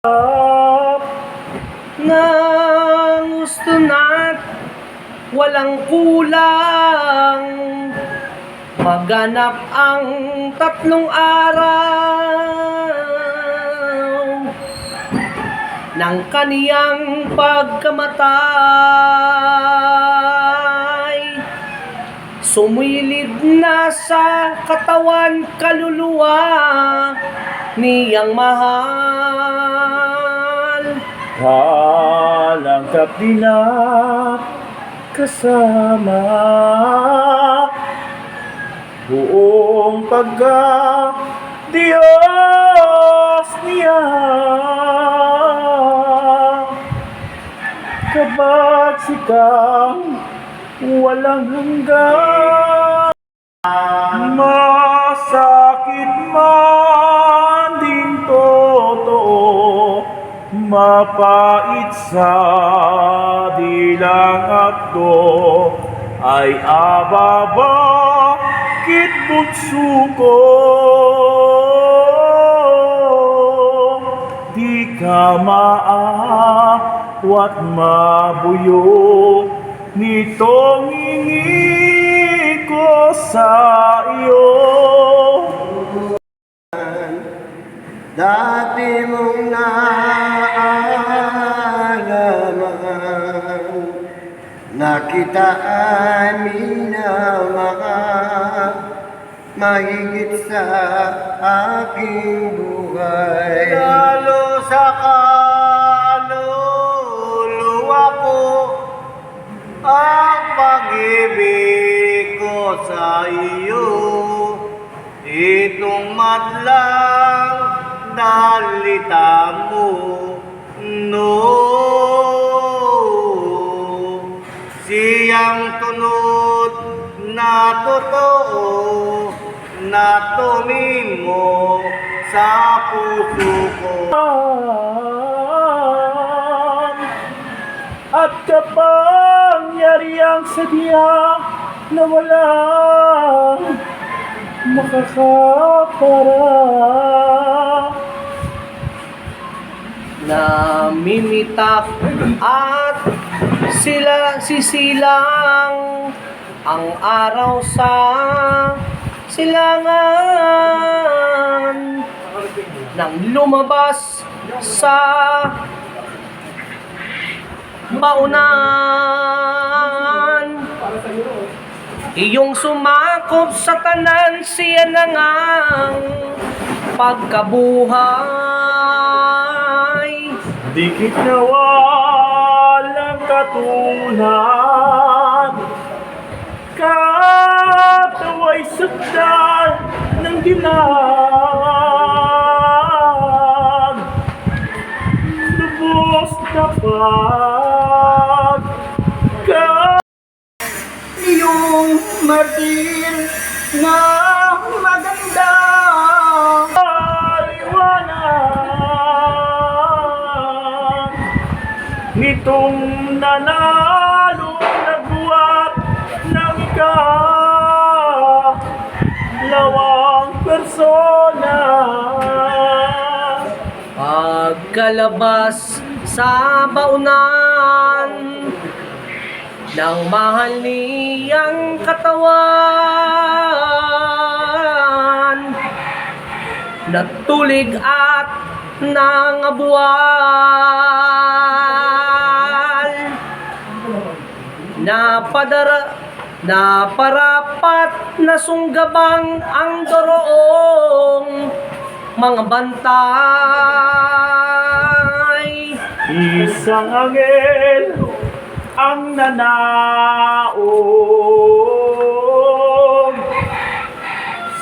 na gusto na't walang kulang, maganap ang 3 araw ng kaniyang pagkamatay. Sumilid na sa katawan kaluluwa niyang mahal. Walang kapinak kasama, buong pagka-Diyos niya. Kabagsikang walang hanggan, masakit man din totoo, mapait sa dilang akto, ay bakit bunso ko, di ka maawat mabuyo nitong hingi ko sa iyo. Dati mong naalaman na kita amin na mahigit sa aking buhay. Lalo sa kaluluwa ko ang pag-ibig ko sa iyo. Itong madlang dalita mo, no, siyang tunod na totoo na tumimo sa puso ko. At kapangyariang sadya na walang makakapara, Namimitak at sisilang ang araw sa silangan, nang lumabas sa baunan. Iyong sumakop sa tanan, siya na ngang pagkabuhay. dikit na walang katulad, katawa'y sakdal ng dilag, lubos na Iyong martir na maganda, paliwanag nitong nanalo nagbuhat ng ikalawang persona. Pagkalabas sa baunan ng mahal niyang katawan, natulig at nangabual, naparapat na sunggabang ang doroong mga bantay. Isang anghel ang nanaog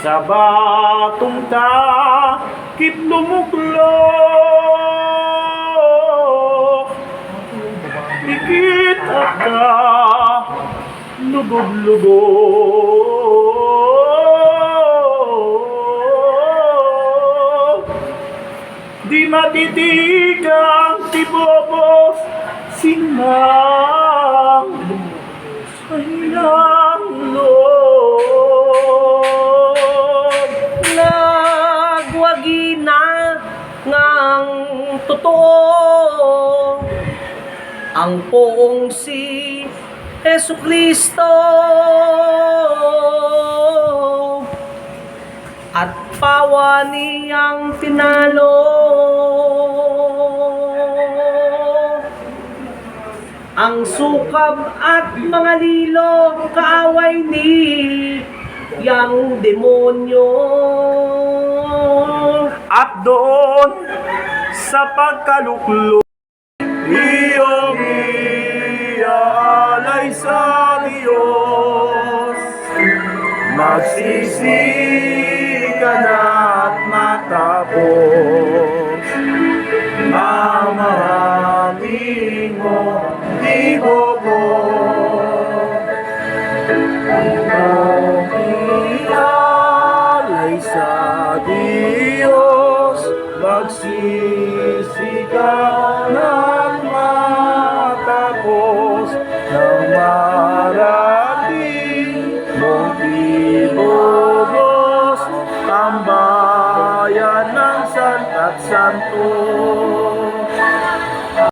sa batong takip lumuklok, dikit at lugog-lugog, di matitigang tibobos sinang kanyang loob. Nagwagi na ngang totoo totoo, ang poong si Jesucristo at pawa niyang pinalo ang sukab at mga lilo, kaaway ni yang demonyo. At doon sa pagkaluklok, iyong iaalay sa Diyos. Magsisi ka na't matapos ang maraming mo ibobo. Ialay sa Diyos, magsisi ka na't matapos ng maraming mong ibobos ang bayan ng Sant at Santo.